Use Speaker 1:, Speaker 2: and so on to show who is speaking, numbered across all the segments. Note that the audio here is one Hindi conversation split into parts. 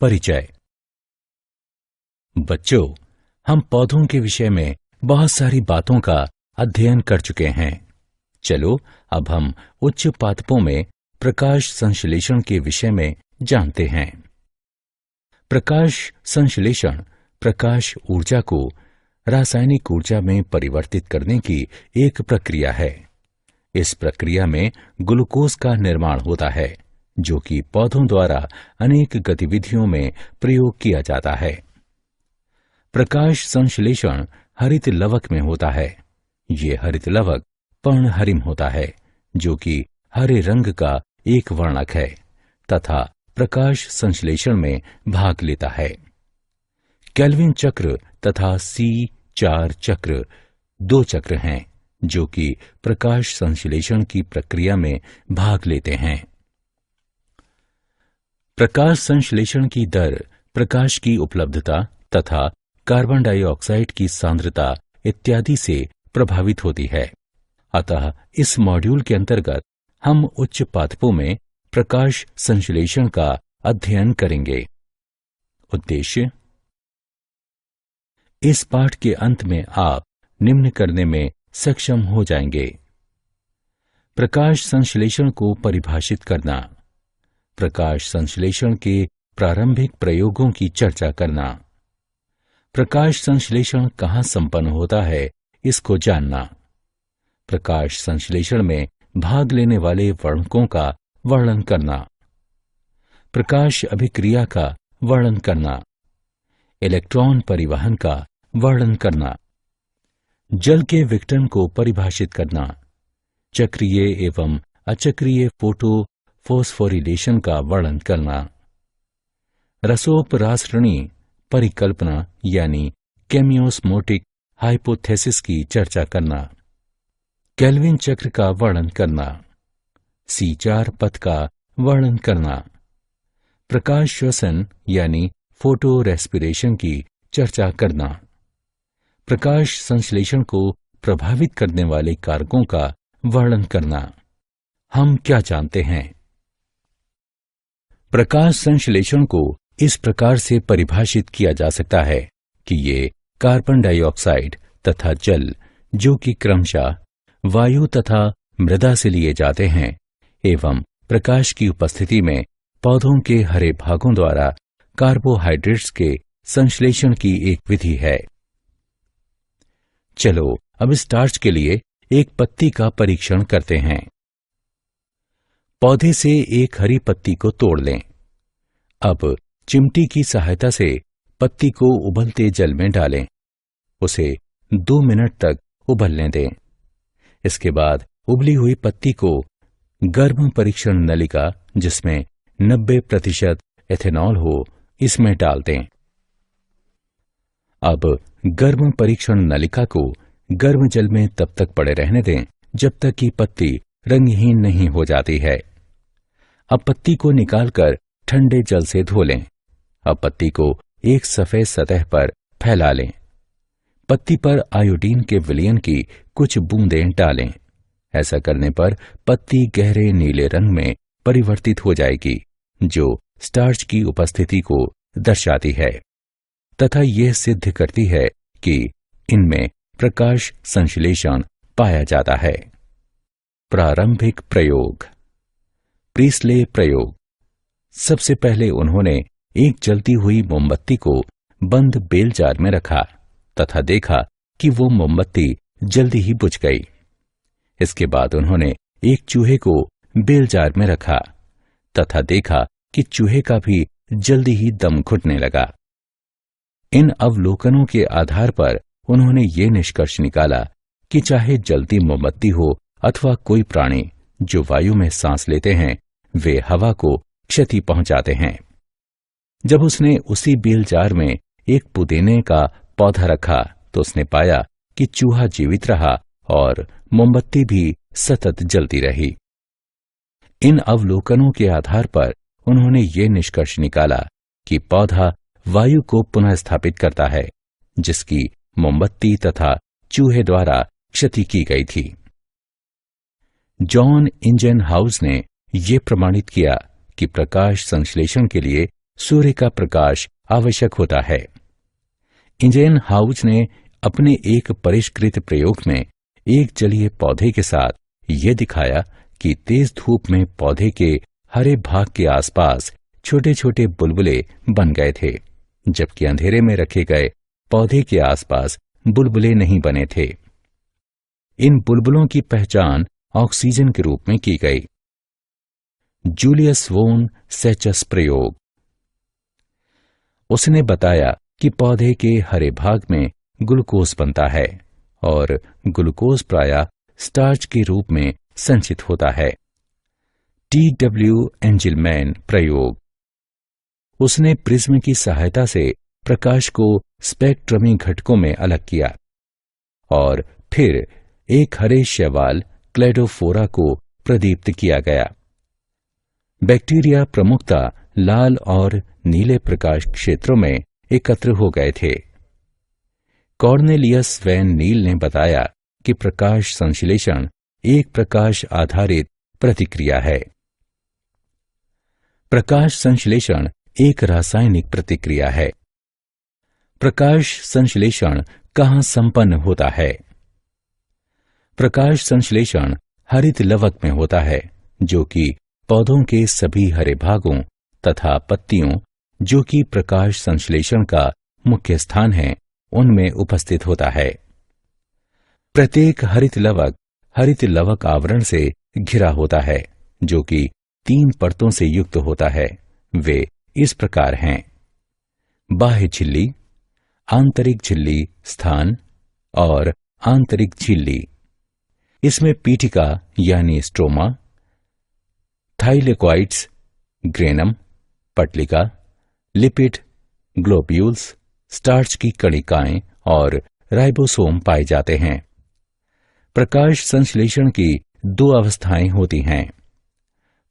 Speaker 1: परिचय। बच्चों, हम पौधों के विषय में बहुत सारी बातों का अध्ययन कर चुके हैं। चलो अब हम उच्च पादपों में प्रकाश संश्लेषण के विषय में जानते हैं। प्रकाश संश्लेषण प्रकाश ऊर्जा को रासायनिक ऊर्जा में परिवर्तित करने की एक प्रक्रिया है। इस प्रक्रिया में ग्लूकोज का निर्माण होता है, जो कि पौधों द्वारा अनेक गतिविधियों में प्रयोग किया जाता है। प्रकाश संश्लेषण हरित लवक में होता है। ये हरित लवक पर्णहरिम होता है, जो कि हरे रंग का एक वर्णक है तथा प्रकाश संश्लेषण में भाग लेता है। केल्विन चक्र तथा C4 चक्र दो चक्र हैं जो कि प्रकाश संश्लेषण की प्रक्रिया में भाग लेते हैं। प्रकाश संश्लेषण की दर प्रकाश की उपलब्धता तथा कार्बन डाइऑक्साइड की सांद्रता इत्यादि से प्रभावित होती है। अतः इस मॉड्यूल के अंतर्गत हम उच्च पादपों में प्रकाश संश्लेषण का अध्ययन करेंगे। उद्देश्य: इस पाठ के अंत में आप निम्न करने में सक्षम हो जाएंगे। प्रकाश संश्लेषण को परिभाषित करना, प्रकाश संश्लेषण के प्रारंभिक प्रयोगों की चर्चा करना, प्रकाश संश्लेषण कहाँ संपन्न होता है इसको जानना, प्रकाश संश्लेषण में भाग लेने वाले वर्णकों का वर्णन करना, प्रकाश अभिक्रिया का वर्णन करना, इलेक्ट्रॉन परिवहन का वर्णन करना, जल के विघटन को परिभाषित करना, चक्रीय एवं अचक्रीय फोटो फोस्फोरिलेशन का वर्णन करना, रसोपरासरणी परिकल्पना यानी केमियोस्मोटिक हाइपोथेसिस की चर्चा करना, केल्विन चक्र का वर्णन करना, C4 पथ का वर्णन करना, प्रकाश श्वसन यानी फोटो रेस्पिरेशन की चर्चा करना, प्रकाश संश्लेषण को प्रभावित करने वाले कारकों का वर्णन करना। हम क्या जानते हैं? प्रकाश संश्लेषण को इस प्रकार से परिभाषित किया जा सकता है कि ये कार्बन डाइऑक्साइड तथा जल, जो कि क्रमशः वायु तथा मृदा से लिए जाते हैं, एवं प्रकाश की उपस्थिति में पौधों के हरे भागों द्वारा कार्बोहाइड्रेट्स के संश्लेषण की एक विधि है। चलो अब स्टार्च के लिए एक पत्ती का परीक्षण करते हैं। पौधे से एक हरी पत्ती को तोड़ लें। अब चिमटी की सहायता से पत्ती को उबलते जल में डालें। उसे 2 मिनट तक उबलने दें। इसके बाद उबली हुई पत्ती को गर्म परीक्षण नलिका, जिसमें 90% एथेनॉल हो, इसमें डाल दें। अब गर्म परीक्षण नलिका को गर्म जल में तब तक पड़े रहने दें जब तक कि पत्ती रंगहीन नहीं हो जाती है। अब पत्ती को निकालकर ठंडे जल से धो लें। अब पत्ती को एक सफेद सतह पर फैला लें। पत्ती पर आयोडीन के विलयन की कुछ बूंदें डालें। ऐसा करने पर पत्ती गहरे नीले रंग में परिवर्तित हो जाएगी, जो स्टार्च की उपस्थिति को दर्शाती है तथा यह सिद्ध करती है कि इनमें प्रकाश संश्लेषण पाया जाता है। प्रारंभिक प्रयोग। प्रीस्ले प्रयोग। सबसे पहले उन्होंने एक जलती हुई मोमबत्ती को बंद बेल जार में रखा तथा देखा कि वो मोमबत्ती जल्दी ही बुझ गई। इसके बाद उन्होंने एक चूहे को बेल जार में रखा तथा देखा कि चूहे का भी जल्दी ही दम घुटने लगा। इन अवलोकनों के आधार पर उन्होंने ये निष्कर्ष निकाला कि चाहे जलती मोमबत्ती हो अथवा कोई प्राणी जो वायु में सांस लेते हैं, वे हवा को क्षति पहुंचाते हैं। जब उसने उसी बेल जार में एक पुदीने का पौधा रखा तो उसने पाया कि चूहा जीवित रहा और मोमबत्ती भी सतत जलती रही। इन अवलोकनों के आधार पर उन्होंने ये निष्कर्ष निकाला कि पौधा वायु को पुनः स्थापित करता है, जिसकी मोमबत्ती तथा चूहे द्वारा क्षति की गई थी। जॉन इंजनहाउस ने यह प्रमाणित किया कि प्रकाश संश्लेषण के लिए सूर्य का प्रकाश आवश्यक होता है। इंजन हाउस ने अपने एक परिष्कृत प्रयोग में एक जलीय पौधे के साथ ये दिखाया कि तेज धूप में पौधे के हरे भाग के आसपास छोटे छोटे बुलबुले बन गए थे, जबकि अंधेरे में रखे गए पौधे के आसपास बुलबुले नहीं बने थे। इन बुलबुलों की पहचान ऑक्सीजन के रूप में की गई। जूलियस वोन सेचस प्रयोग। उसने बताया कि पौधे के हरे भाग में ग्लूकोज बनता है और ग्लूकोज प्रायः स्टार्च के रूप में संचित होता है। T.W. एंजिलमैन प्रयोग। उसने प्रिज्म की सहायता से प्रकाश को स्पेक्ट्रमी घटकों में अलग किया और फिर एक हरे शैवाल क्लेडोफोरा को प्रदीप्त किया गया। बैक्टीरिया प्रमुखतः लाल और नीले प्रकाश क्षेत्रों में एकत्र हो गए थे। कॉर्नेलियस वैन नील ने बताया कि प्रकाश संश्लेषण एक प्रकाश आधारित प्रतिक्रिया है। प्रकाश संश्लेषण एक रासायनिक प्रतिक्रिया है। प्रकाश संश्लेषण कहाँ संपन्न होता है? प्रकाश संश्लेषण हरित लवक में होता है, जो कि पौधों के सभी हरे भागों तथा पत्तियों, जो कि प्रकाश संश्लेषण का मुख्य स्थान है, उनमें उपस्थित होता है। प्रत्येक हरित लवक आवरण से घिरा होता है, जो कि 3 परतों से युक्त होता है। वे इस प्रकार हैं: बाह्य झिल्ली, आंतरिक झिल्ली स्थान और आंतरिक झिल्ली। इसमें पीठिका यानी स्ट्रोमा, थाइलेकॉइड्स, ग्रेनम, पटलिका, लिपिड, ग्लोब्यूल्स, स्टार्च की कणिकाएं और राइबोसोम पाए जाते हैं। प्रकाश संश्लेषण की 2 अवस्थाएं होती हैं: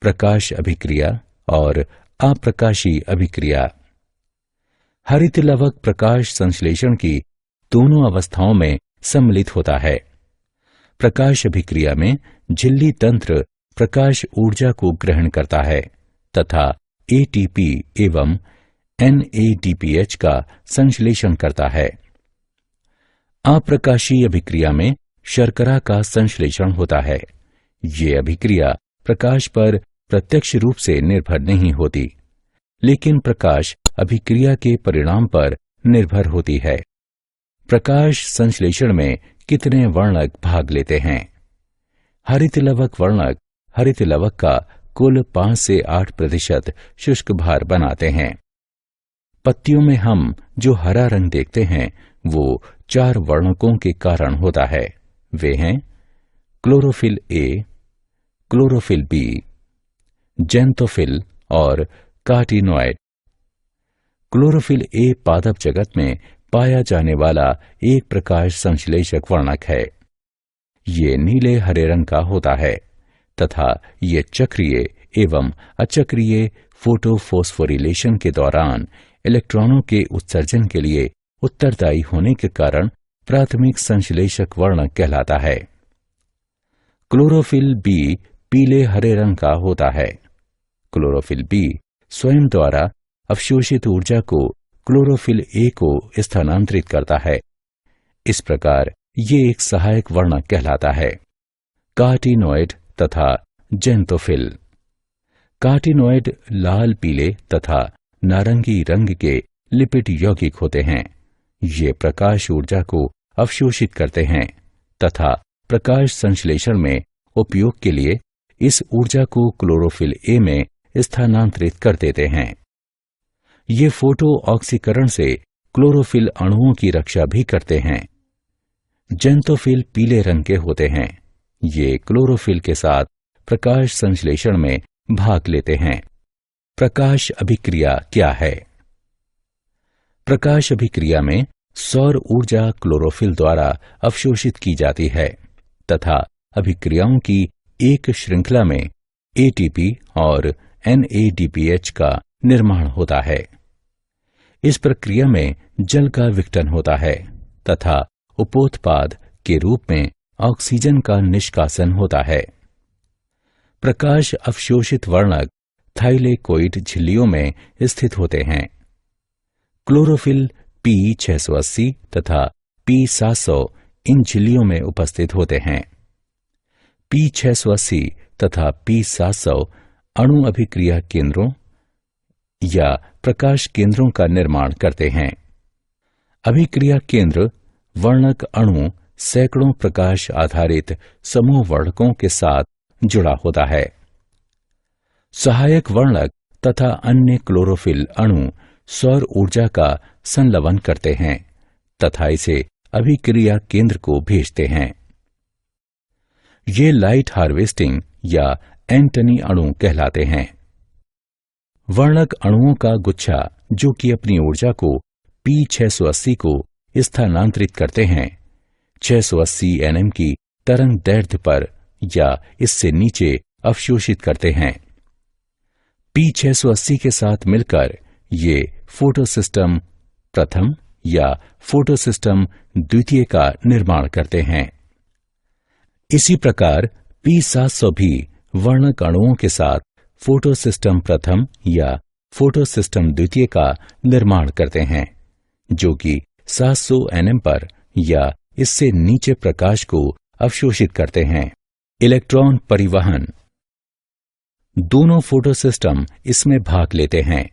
Speaker 1: प्रकाश अभिक्रिया और अप्रकाशीय अभिक्रिया। हरित लवक प्रकाश संश्लेषण की दोनों अवस्थाओं में सम्मिलित होता है। प्रकाश अभिक्रिया में झिल्ली तंत्र प्रकाश ऊर्जा को ग्रहण करता है तथा एटीपी एवं NADPH का संश्लेषण करता है। अप्रकाशीय अभिक्रिया में शर्करा का संश्लेषण होता है। ये अभिक्रिया प्रकाश पर प्रत्यक्ष रूप से निर्भर नहीं होती, लेकिन प्रकाश अभिक्रिया के परिणाम पर निर्भर होती है। प्रकाश संश्लेषण में कितने वर्णक भाग लेते हैं? हरित लवक वर्णक हरित लवक का कुल 5 से 8% शुष्क भार बनाते हैं। पत्तियों में हम जो हरा रंग देखते हैं वो 4 वर्णकों के कारण होता है। वे हैं chlorophyll A, chlorophyll B, xanthophyll और कार्टिनोइड। क्लोरोफिल ए पादप जगत में पाया जाने वाला एक प्रकाश संश्लेषक वर्णक है। ये नीले हरे रंग का होता है तथा ये चक्रीय एवं अचक्रीय फोटोफॉस्फोरिलेशन के दौरान इलेक्ट्रॉनों के उत्सर्जन के लिए उत्तरदायी होने के कारण प्राथमिक संश्लेषक वर्णक कहलाता है। क्लोरोफिल बी पीले हरे रंग का होता है। क्लोरोफिल बी स्वयं द्वारा अवशोषित ऊर्जा को क्लोरोफिल ए को स्थानांतरित करता है। इस प्रकार ये एक सहायक वर्णक कहलाता है। कार्टिनोइड तथा जेंथोफिल। कार्टिनोइड लाल पीले तथा नारंगी रंग के लिपिड यौगिक होते हैं। ये प्रकाश ऊर्जा को अवशोषित करते हैं तथा प्रकाश संश्लेषण में उपयोग के लिए इस ऊर्जा को क्लोरोफिल ए में स्थानांतरित कर देते हैं। ये फोटो ऑक्सीकरण से क्लोरोफिल अणुओं की रक्षा भी करते हैं। जेंथोफिल पीले रंग के होते हैं। ये क्लोरोफिल के साथ प्रकाश संश्लेषण में भाग लेते हैं। प्रकाश अभिक्रिया क्या है? प्रकाश अभिक्रिया में सौर ऊर्जा क्लोरोफिल द्वारा अवशोषित की जाती है तथा अभिक्रियाओं की एक श्रृंखला में एटीपी और NADPH का निर्माण होता है। इस प्रक्रिया में जल का विघटन होता है तथा उपोत्पाद के रूप में ऑक्सीजन का निष्कासन होता है। प्रकाश अवशोषित वर्णक थाइलेकोइड झिल्लियों में स्थित होते हैं। क्लोरोफिल P680 तथा P700 इन झिल्लियों में उपस्थित होते हैं। P680 तथा P700 अणु अभिक्रिया केंद्रों या प्रकाश केंद्रों का निर्माण करते हैं। अभिक्रिया केंद्र वर्णक अणु सैकड़ों प्रकाश आधारित समूह वर्णकों के साथ जुड़ा होता है। सहायक वर्णक तथा अन्य क्लोरोफिल अणु सौर ऊर्जा का संलवन करते हैं तथा इसे अभिक्रिया केंद्र को भेजते हैं। ये लाइट हार्वेस्टिंग या एंटनी अणु कहलाते हैं। वर्णक अणुओं का गुच्छा जो कि अपनी ऊर्जा को P680 को स्थानांतरित करते हैं 680 nm की तरंग दैर्ध्य पर या इससे नीचे अवशोषित करते हैं। P680 के साथ मिलकर ये फोटोसिस्टम प्रथम या फोटोसिस्टम द्वितीय का निर्माण करते हैं। इसी प्रकार P700 भी वर्णक अणुओं के साथ फोटोसिस्टम प्रथम या फोटोसिस्टम द्वितीय का निर्माण करते हैं जो कि 700 nm पर या इससे नीचे प्रकाश को अवशोषित करते हैं। इलेक्ट्रॉन परिवहन दोनों फोटोसिस्टम इसमें भाग लेते हैं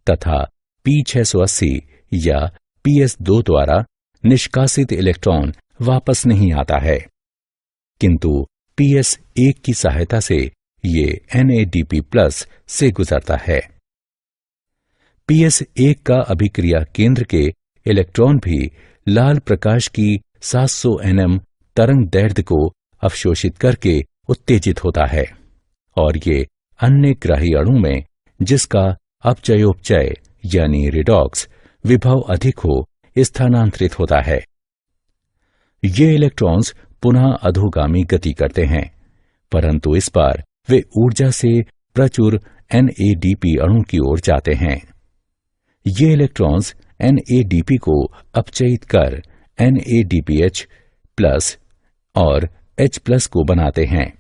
Speaker 1: तथा P680 या PS2 द्वारा निष्कासित इलेक्ट्रॉन वापस नहीं आता है, किंतु PS1 की सहायता से ये NADP+ से गुजरता है। PS1 का अभिक्रिया केंद्र के इलेक्ट्रॉन भी लाल प्रकाश की 700 nm तरंग दैर्ध्य को अवशोषित करके उत्तेजित होता है और ये अन्य ग्राही अणु में जिसका अपचयोपचय यानी रिडॉक्स विभव अधिक हो स्थानांतरित होता है। ये इलेक्ट्रॉन्स पुनः अधोगामी गति करते हैं, परंतु इस बार वे ऊर्जा से प्रचुर NADP अणु की ओर जाते हैं। ये इलेक्ट्रॉन्स NADP को अपचयित कर NADPH+ और H+ को बनाते हैं।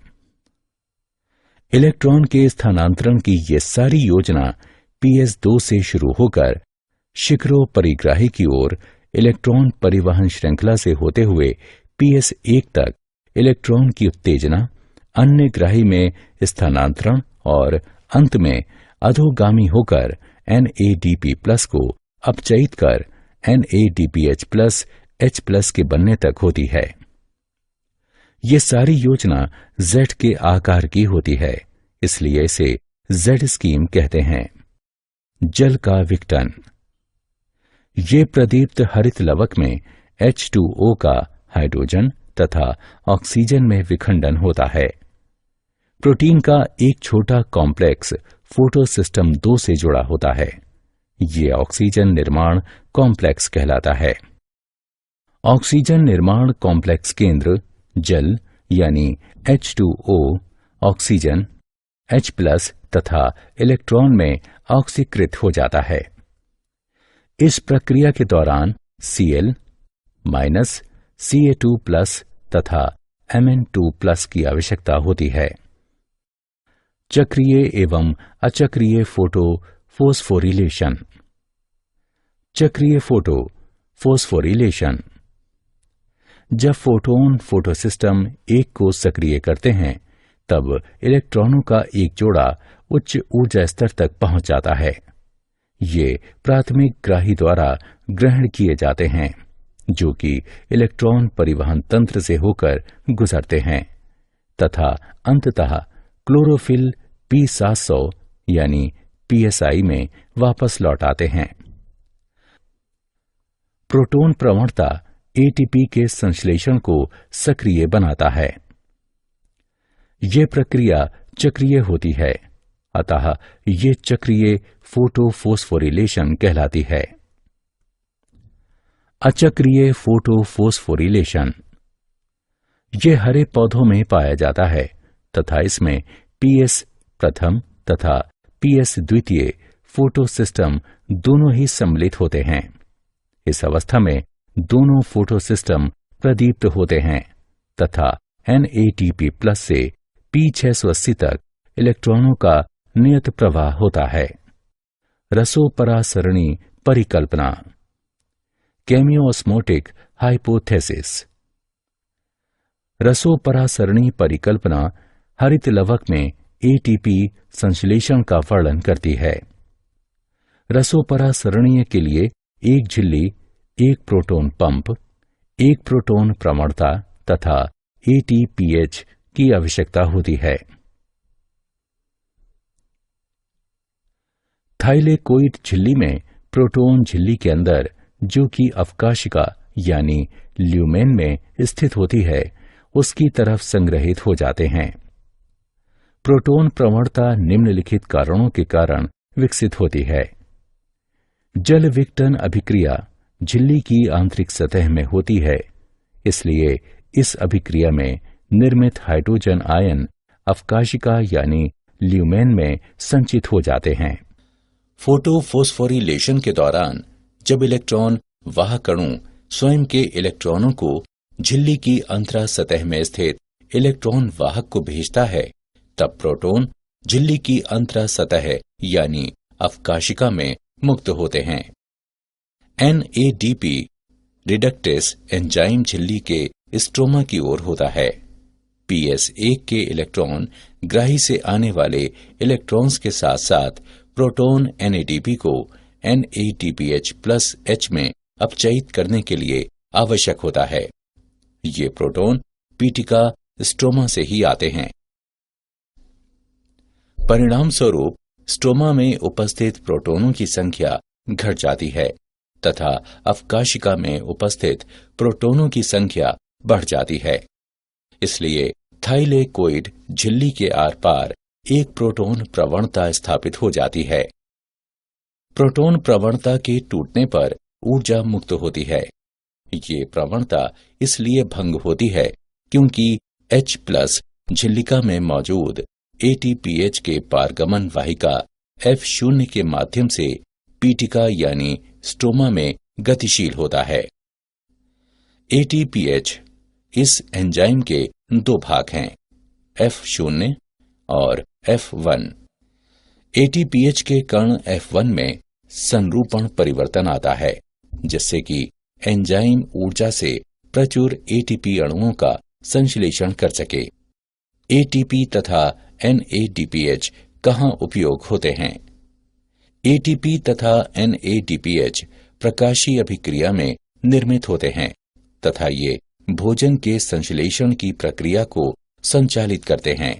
Speaker 1: इलेक्ट्रॉन के स्थानांतरण की ये सारी योजना PS2 से शुरू होकर शिखरो परिग्राही की ओर इलेक्ट्रॉन परिवहन श्रृंखला से होते हुए PS1 तक इलेक्ट्रॉन की उत्तेजना, अन्य ग्राही में स्थानांतरण और अंत में अधोगामी होकर NADP+ को अपचयित कर NADPH+ H+ के बनने तक होती है। ये सारी योजना Z के आकार की होती है, इसलिए इसे Z स्कीम कहते हैं। जल का विघटन ये प्रदीप्त हरित लवक में H2O का हाइड्रोजन तथा ऑक्सीजन में विखंडन होता है। प्रोटीन का एक छोटा कॉम्प्लेक्स फोटोसिस्टम 2 से जुड़ा होता है। ये ऑक्सीजन निर्माण कॉम्प्लेक्स कहलाता है। ऑक्सीजन निर्माण कॉम्प्लेक्स केंद्र जल यानी H2O, ऑक्सीजन, H+ तथा इलेक्ट्रॉन में ऑक्सीकृत हो जाता है। इस प्रक्रिया के दौरान Cl- Ca2+ तथा Mn2+ की आवश्यकता होती है। चक्रीय एवं अचक्रीय फोटो फोस्फोरिलेशन। चक्रीय फोटो फोस्फोरिलेशन जब फोटोन फोटोसिस्टम 1 को सक्रिय करते हैं तब इलेक्ट्रॉनों का एक जोड़ा उच्च ऊर्जा स्तर तक पहुंच जाता है। ये प्राथमिक ग्राही द्वारा ग्रहण किए जाते हैं जो कि इलेक्ट्रॉन परिवहन तंत्र से होकर गुजरते हैं तथा अंततः क्लोरोफिल P700 यानी PSI में वापस लौट आते हैं। प्रोटॉन प्रवणता ATP के संश्लेषण को सक्रिय बनाता है। यह प्रक्रिया चक्रीय होती है, अतः ये चक्रीय फोटोफोस्फोरिलेशन कहलाती है। अचक्रीय फोटोफोस्फोरिलेशन ये हरे पौधों में पाया जाता है तथा इसमें PS प्रथम तथा PS द्वितीय फोटोसिस्टम दोनों ही सम्मिलित होते हैं। इस अवस्था में दोनों फोटोसिस्टम प्रदीप्त होते हैं तथा NADP+ से P680 तक इलेक्ट्रॉनों का नियत प्रवाह होता है। रसोपरासरणी परिकल्पना, केमियोस्मोटिक हाइपोथेसिस। रसोपरासरणी परिकल्पना हरित लवक में एटीपी संश्लेषण का वर्णन करती है। रसोपरासरणीय के लिए एक झिल्ली, एक प्रोटॉन पंप, एक प्रोटॉन प्रवणता तथा एटीपीएच की आवश्यकता होती है। थाइलेकोइड झिल्ली में प्रोटॉन झिल्ली के अंदर, जो कि अवकाशिका यानी ल्यूमेन में स्थित होती है, उसकी तरफ संग्रहित हो जाते हैं। प्रोटॉन प्रवणता निम्नलिखित कारणों के कारण विकसित होती है। जल विघटन अभिक्रिया झिल्ली की आंतरिक सतह में होती है, इसलिए इस अभिक्रिया में निर्मित हाइड्रोजन आयन अवकाशिका यानी ल्यूमेन में संचित हो जाते हैं। फोटोफोस्फोरिलेशन के दौरान जब इलेक्ट्रॉन वाहक अणु स्वयं के इलेक्ट्रॉनों को झिल्ली की अंतरा सतह में स्थित इलेक्ट्रॉन वाहक को भेजता है, तब प्रोटॉन झिल्ली की अंतरा सतह यानी अवकाशिका में मुक्त होते हैं। NADP रिडक्टेस एंजाइम झिल्ली के स्ट्रोमा की ओर होता है। PS1 के इलेक्ट्रॉन ग्राही से आने वाले इलेक्ट्रॉन्स के साथ साथ प्रोटॉन NADP को NADPH+H में अपचयित करने के लिए आवश्यक होता है। ये प्रोटॉन पीटिका स्ट्रोमा से ही आते हैं। परिणाम स्वरूप स्ट्रोमा में उपस्थित प्रोटॉनों की संख्या घट जाती है तथा अवकाशिका में उपस्थित प्रोटॉनों की संख्या बढ़ जाती है। इसलिए थाइलेकोइड झिल्ली के आर पार एक प्रोटॉन प्रवणता स्थापित हो जाती है। प्रोटॉन प्रवणता के टूटने पर ऊर्जा मुक्त होती है। ये प्रवणता इसलिए भंग होती है क्योंकि H+ झिल्लिका में मौजूद ATPH के पारगमन वाहिका F0 के माध्यम से पीटिका यानी स्ट्रोमा में गतिशील होता है। ATPH इस एंजाइम के दो भाग हैं, F0 और F1। ATPH के कण F1 में संरूपण परिवर्तन आता है, जिससे कि एंजाइम ऊर्जा से प्रचुर ATP अणुओं का संश्लेषण कर सके। ATP तथा NADPH कहाँ उपयोग होते हैं? ATP तथा NADPH प्रकाशीय अभिक्रिया में निर्मित होते हैं तथा ये भोजन के संश्लेषण की प्रक्रिया को संचालित करते हैं।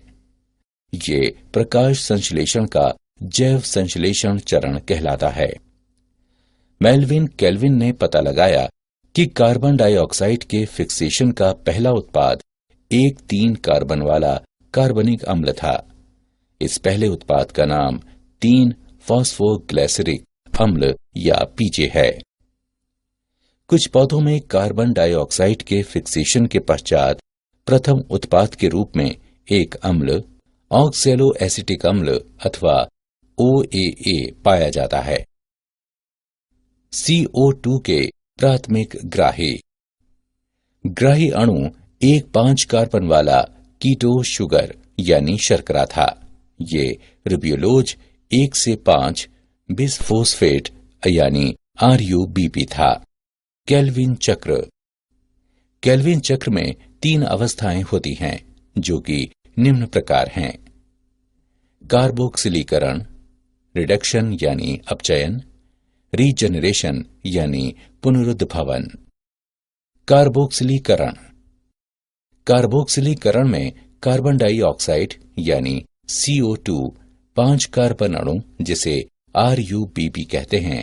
Speaker 1: ये प्रकाश संश्लेषण का जैव संश्लेषण चरण कहलाता है। मेल्विन केल्विन ने पता लगाया कि कार्बन डाइऑक्साइड के फिक्सेशन का पहला उत्पाद एक 3 कार्बन वाला कार्बनिक अम्ल था। इस पहले उत्पाद का नाम 3 फॉस्फोग्लिसरिक अम्ल या PJ है। कुछ पौधों में कार्बन डाइऑक्साइड के फिक्सेशन के पश्चात प्रथम उत्पाद के रूप में एक अम्ल ऑक्सैलोएसिटिक अम्ल अथवा OAA पाया जाता है। CO2 के प्राथमिक ग्राही अणु एक 5 कार्बन वाला कीटो शुगर यानी शर्करा था। ये रिब्यूलोज 1 से 5 बिसफोस्फेट यानी RUBP था। केल्विन चक्र में 3 अवस्थाएं होती हैं, जो कि निम्न प्रकार हैं: कार्बोक्सिलीकरण, रिडक्शन यानी अपचयन, रीजनरेशन यानी पुनरुद्भवन। कार्बोक्सिलीकरण में कार्बन डाइऑक्साइड यानी CO2 5 कार्बन अणु जिसे RUBP कहते हैं,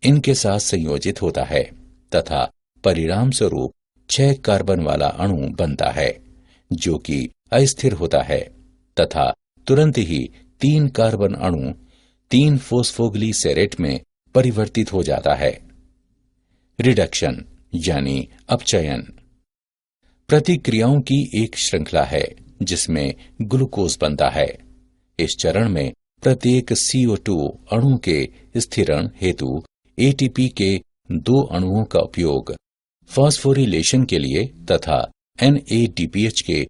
Speaker 1: इनके साथ संयोजित होता है तथा परिणाम स्वरूप 6 कार्बन वाला अणु बनता है, जो कि अस्थिर होता है तथा तुरंत ही 3 कार्बन अणु 3 फॉस्फोग्लिसरेट में परिवर्तित हो जाता है। रिडक्शन यानी अपचयन प्रतिक्रियाओं की एक श्रृंखला है जिसमें ग्लूकोज बनता है। इस चरण में प्रत्येक CO2 अणु के स्थिरण हेतु ATP के 2 अणुओं का उपयोग फॉस्फोरिलेशन के लिए तथा NADPH के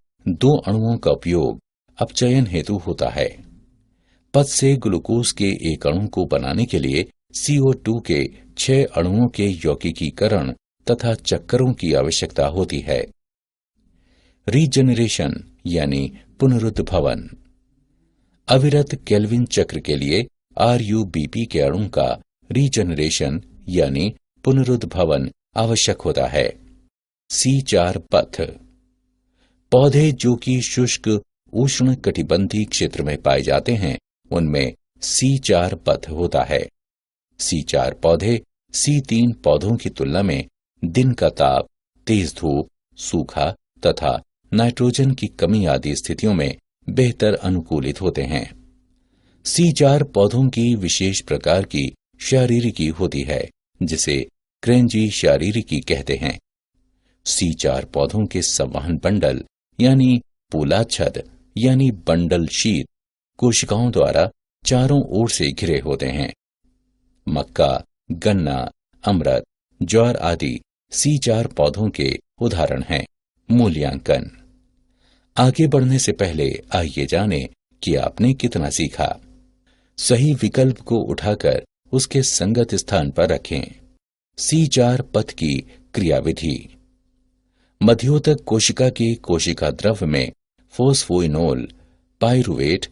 Speaker 1: 2 अणुओं का उपयोग अपचयन हेतु होता है। पद से ग्लूकोज के एक अणु को बनाने के लिए CO2 के 6 अणुओं के यौगिकीकरण तथा चक्करों की आवश्यकता होती है। रीजनरेशन यानी पुनरुद्भवन। अविरत केल्विन चक्र के लिए RuBP के अणु का रीजनरेशन यानी पुनरुद्भवन आवश्यक होता है। C4 पथ। पौधे जो कि शुष्क उष्ण कटिबंधीय क्षेत्र में पाए जाते हैं उनमें C4 पथ होता है। C4 पौधे C3 पौधों की तुलना में दिन का ताप, तेज धूप, सूखा तथा नाइट्रोजन की कमी आदि स्थितियों में बेहतर अनुकूलित होते हैं। C4 पौधों की विशेष प्रकार की शारीरिकी होती है जिसे क्रेंजी शारीरिकी कहते हैं। C4 पौधों के संवहन बंडल यानी पूलाच्छद यानी बंडल शीत कोशिकाओं द्वारा चारों ओर से घिरे होते हैं। मक्का, गन्ना, अमृत, ज्वार आदि C4 पौधों के उदाहरण हैं। मूल्यांकन। आगे बढ़ने से पहले आइए जानें कि आपने कितना सीखा। सही विकल्प को उठाकर उसके संगत स्थान पर रखें। C4 पथ की क्रियाविधि। मध्योतक कोशिका के कोशिका द्रव्य में फोस्फोइनोल पाइरुवेट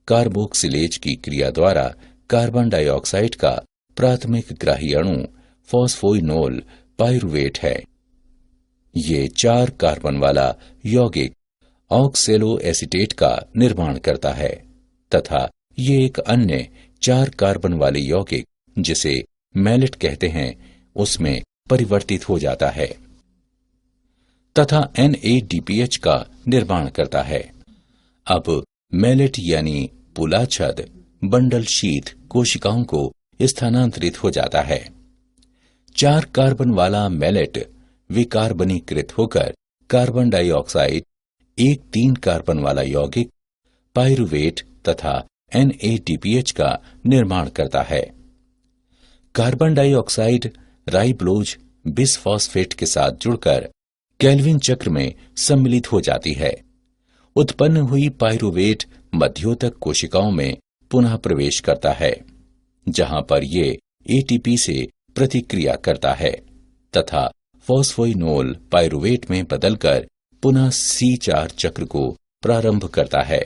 Speaker 1: कार्बोक्सिलेज की क्रिया द्वारा कार्बन डाइऑक्साइड का प्राथमिक ग्राही अणु फोस्फोइनोल पाइरुवेट है। ये 4 कार्बन वाला यौगिक ऑक्सेलो एसीटेट का निर्माण करता है तथा ये एक अन्य 4 कार्बन वाले यौगिक जिसे मैलेट कहते हैं उसमें परिवर्तित हो जाता है तथा NADPH का निर्माण करता है। अब मैलेट यानी पूलाच्छद बंडल शीत कोशिकाओं को स्थानांतरित हो जाता है। 4 कार्बन वाला मैलेट विकार्बनीकृत होकर कार्बन डाइऑक्साइड, एक 3 कार्बन वाला यौगिक पाइरुवेट तथा NADPH का निर्माण करता है। कार्बन डाइऑक्साइड राइब्लोज बिसफॉस्फेट के साथ जुड़कर केल्विन चक्र में सम्मिलित हो जाती है। उत्पन्न हुई पाइरुवेट मध्योतक कोशिकाओं में पुनः प्रवेश करता है जहां पर ये ATP से प्रतिक्रिया करता है तथा फॉस्फोइनोल पाइरुवेट में बदलकर पुनः C4 चक्र को प्रारंभ करता है।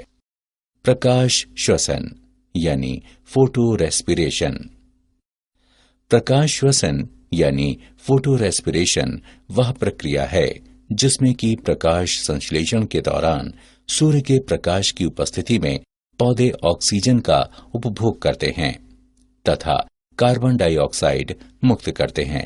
Speaker 1: प्रकाश श्वसन यानी फोटो रेस्पिरेशन। प्रकाश श्वसन यानी फोटो रेस्पिरेशन वह प्रक्रिया है जिसमें कि प्रकाश संश्लेषण के दौरान सूर्य के प्रकाश की उपस्थिति में पौधे ऑक्सीजन का उपभोग करते हैं तथा कार्बन डाइऑक्साइड मुक्त करते हैं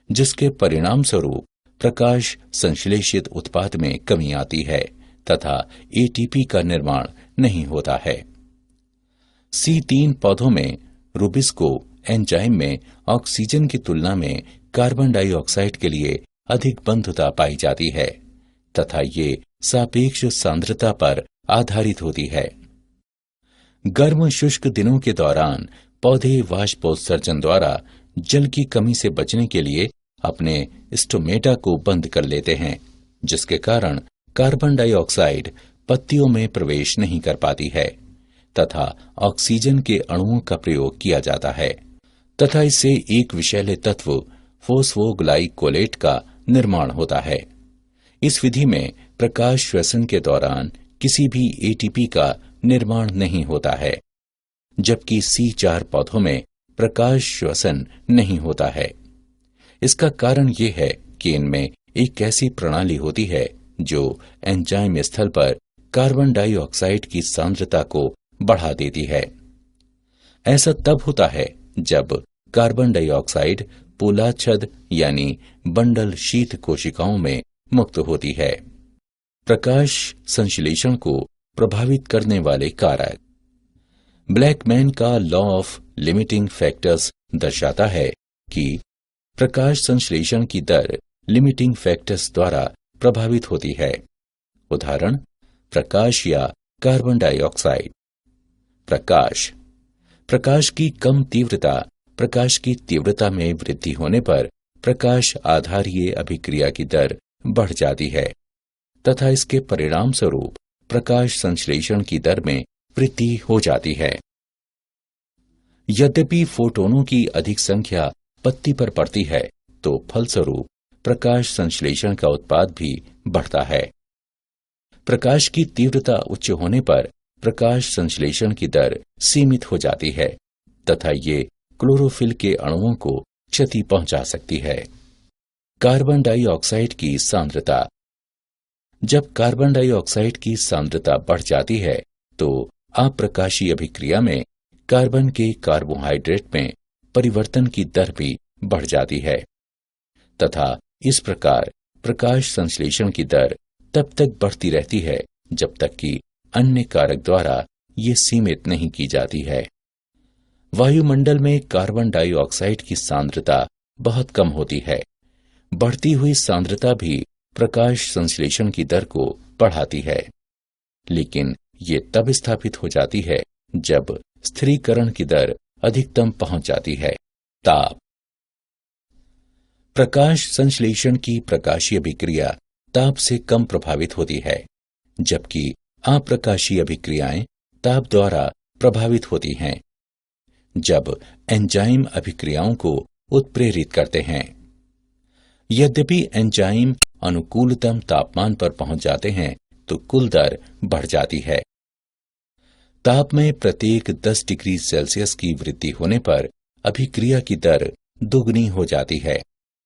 Speaker 1: जिसके परिणाम स्वरूप प्रकाश संश्लेषित उत्पाद में कमी आती है तथा ATP का निर्माण नहीं होता है। C3 पौधों में रूबिस्को एंजाइम में ऑक्सीजन की तुलना में कार्बन डाइऑक्साइड के लिए अधिक बंधुता पाई जाती है तथा ये सापेक्ष सांद्रता पर आधारित होती है। गर्म शुष्क दिनों के दौरान पौधे वाष्पोत्सर्जन द्वारा जल की कमी से बचने के लिए अपने स्टोमेटा को बंद कर लेते हैं जिसके कारण कार्बन डाइऑक्साइड पत्तियों में प्रवेश नहीं कर पाती है तथा ऑक्सीजन के अणुओं का प्रयोग किया जाता है तथा इससे एक विषैले तत्व फोस्फोग्लाइकोलेट का निर्माण होता है। इस विधि में प्रकाश श्वसन के दौरान किसी भी ATP का निर्माण नहीं होता है जबकि C4 पौधों में प्रकाश श्वसन नहीं होता है। इसका कारण ये है कि इनमें एक ऐसी प्रणाली होती है जो एंजाइम स्थल पर कार्बन डाइऑक्साइड की सांद्रता को बढ़ा देती है। ऐसा तब होता है जब कार्बन डाइऑक्साइड पूलाच्छद यानी बंडल शीत कोशिकाओं में मुक्त होती है। प्रकाश संश्लेषण को प्रभावित करने वाले कारक। ब्लैकमैन का लॉ ऑफ लिमिटिंग फैक्टर्स दर्शाता है कि प्रकाश संश्लेषण की दर लिमिटिंग फैक्टर्स द्वारा प्रभावित होती है। उदाहरण प्रकाश या कार्बन डाइऑक्साइड। प्रकाश की कम तीव्रता प्रकाश की तीव्रता में वृद्धि होने पर प्रकाश आधारीय अभिक्रिया की दर बढ़ जाती है तथा इसके परिणाम स्वरूप प्रकाश संश्लेषण की दर में वृद्धि हो जाती है। यद्यपि फोटोनों की अधिक संख्या पत्ती पर पड़ती है तो फलस्वरूप प्रकाश संश्लेषण का उत्पाद भी बढ़ता है। प्रकाश की तीव्रता उच्च होने पर प्रकाश संश्लेषण की दर सीमित हो जाती है तथा ये क्लोरोफिल के अणुओं को क्षति पहुंचा सकती है। कार्बन डाइऑक्साइड की सांद्रता। जब कार्बन डाइऑक्साइड की सांद्रता बढ़ जाती है तो अप्रकाशीय अभिक्रिया में कार्बन के कार्बोहाइड्रेट में परिवर्तन की दर भी बढ़ जाती है तथा इस प्रकार प्रकाश संश्लेषण की दर तब तक बढ़ती रहती है जब तक कि अन्य कारक द्वारा ये सीमित नहीं की जाती है। वायुमंडल में कार्बन डाइऑक्साइड की सांद्रता बहुत कम होती है। बढ़ती हुई सांद्रता भी प्रकाश संश्लेषण की दर को बढ़ाती है, लेकिन ये तब स्थापित हो जाती है जब स्थिरीकरण की दर अधिकतम पहुंच जाती है। ताप। प्रकाश संश्लेषण की प्रकाशीय अभिक्रिया ताप से कम प्रभावित होती है, जबकि अप्रकाशीय अभिक्रियाएं ताप द्वारा प्रभावित होती हैं। जब एंजाइम अभिक्रियाओं को उत्प्रेरित करते हैं, यद्यपि एंजाइम अनुकूलतम तापमान पर पहुंच जाते हैं तो कुल दर बढ़ जाती है। ताप में प्रत्येक 10 डिग्री सेल्सियस की वृद्धि होने पर अभिक्रिया की दर दोगुनी हो जाती है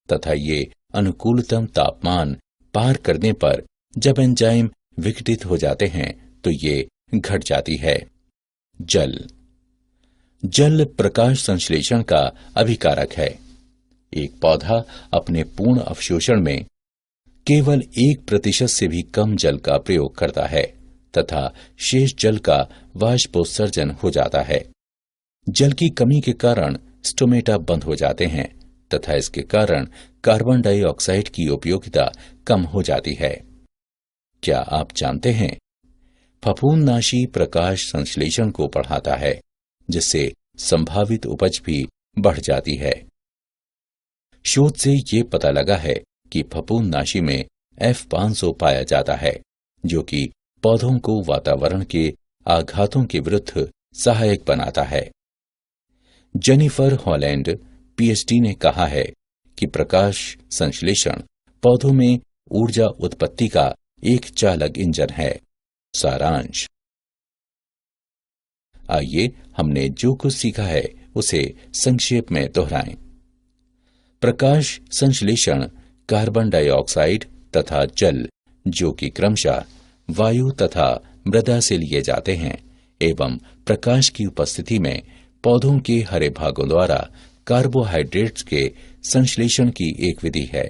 Speaker 1: तथा ये अनुकूलतम तापमान पार करने पर जब एंजाइम विघटित हो जाते हैं तो ये घट जाती है। जल। जल प्रकाश संश्लेषण का अभिकारक है। एक पौधा अपने पूर्ण अवशोषण में केवल 1% से भी कम जल का प्रयोग करता है तथा शेष जल का वाष्पोत्सर्जन हो जाता है। जल की कमी के कारण स्टोमेटा बंद हो जाते हैं तथा इसके कारण कार्बन डाइऑक्साइड की उपयोगिता कम हो जाती है। क्या आप जानते हैं, फफूंदनाशी प्रकाश संश्लेषण को बढ़ाता है, जिससे संभावित उपज भी बढ़ जाती है। शोध से ये पता लगा है कि फफूंदनाशी में F500 पाया जाता है, जो कि पौधों को वातावरण के आघातों के विरुद्ध सहायक बनाता है। जेनिफर हॉलैंड पीएचडी ने कहा है कि प्रकाश संश्लेषण पौधों में ऊर्जा उत्पत्ति का एक चालक इंजन है। सारांश। आइए हमने जो कुछ सीखा है उसे संक्षेप में दोहराएं। प्रकाश संश्लेषण कार्बन डाइऑक्साइड तथा जल, जो कि क्रमशः वायु तथा मृदा से लिए जाते हैं, एवं प्रकाश की उपस्थिति में पौधों के हरे भागों द्वारा कार्बोहाइड्रेट्स के संश्लेषण की एक विधि है।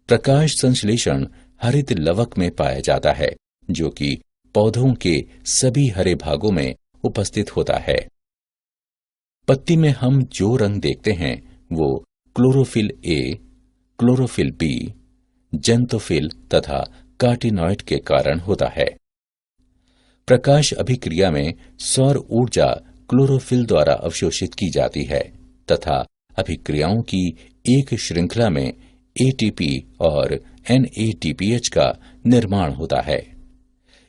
Speaker 1: प्रकाश संश्लेषण हरित लवक में पाया जाता है, जो कि पौधों के सभी हरे भागों में उपस्थित होता है। पत्ती में हम जो रंग देखते हैं वो chlorophyll A, chlorophyll B, xanthophyll तथा कार्टिनॉइड के कारण होता है। प्रकाश अभिक्रिया में सौर ऊर्जा क्लोरोफिल द्वारा अवशोषित की जाती है तथा अभिक्रियाओं की एक श्रृंखला में एटीपी और NADPH का निर्माण होता है।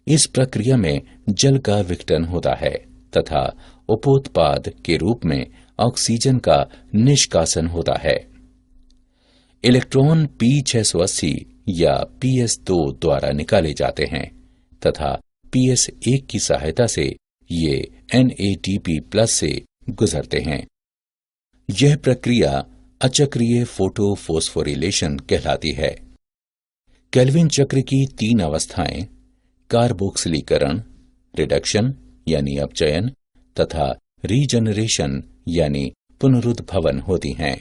Speaker 1: इस प्रक्रिया में जल का विघटन होता है तथा उपोत्पाद के रूप में ऑक्सीजन का निष्कासन होता है। इलेक्ट्रॉन P680 या PS2 द्वारा निकाले जाते हैं तथा PS1 की सहायता से ये NADP+ से गुजरते हैं। यह प्रक्रिया अचक्रीय फोटोफोस्फोरिलेशन कहलाती है। केल्विन चक्र की 3 अवस्थाएं कार्बोक्सिलीकरण, रिडक्शन यानी अपचयन तथा रीजनरेशन यानी पुनरुद्भवन होती हैं।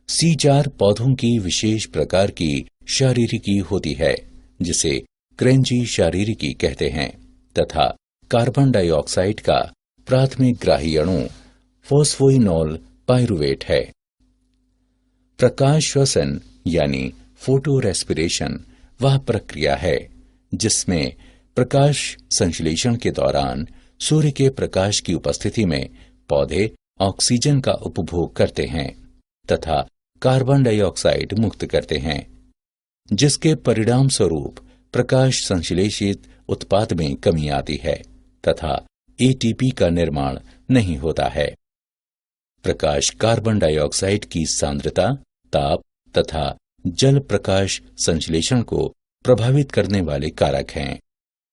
Speaker 1: C4 पौधों की विशेष प्रकार की शारीरिकी होती है, जिसे क्रेंजी शारीरिकी कहते हैं तथा कार्बन डाइऑक्साइड का प्राथमिक ग्राही अणु फोस्फोइनोल पाइरुवेट है। प्रकाश श्वसन यानी फोटो रेस्पिरेशन वह प्रक्रिया है जिसमें प्रकाश संश्लेषण के दौरान सूर्य के प्रकाश की उपस्थिति में पौधे ऑक्सीजन का उपभोग करते हैं तथा कार्बन डाइऑक्साइड मुक्त करते हैं, जिसके परिणाम स्वरूप प्रकाश संश्लेषित उत्पाद में कमी आती है तथा एटीपी का निर्माण नहीं होता है। प्रकाश कार्बन डाइऑक्साइड की सांद्रता, ताप तथा जल प्रकाश संश्लेषण को प्रभावित करने वाले कारक हैं।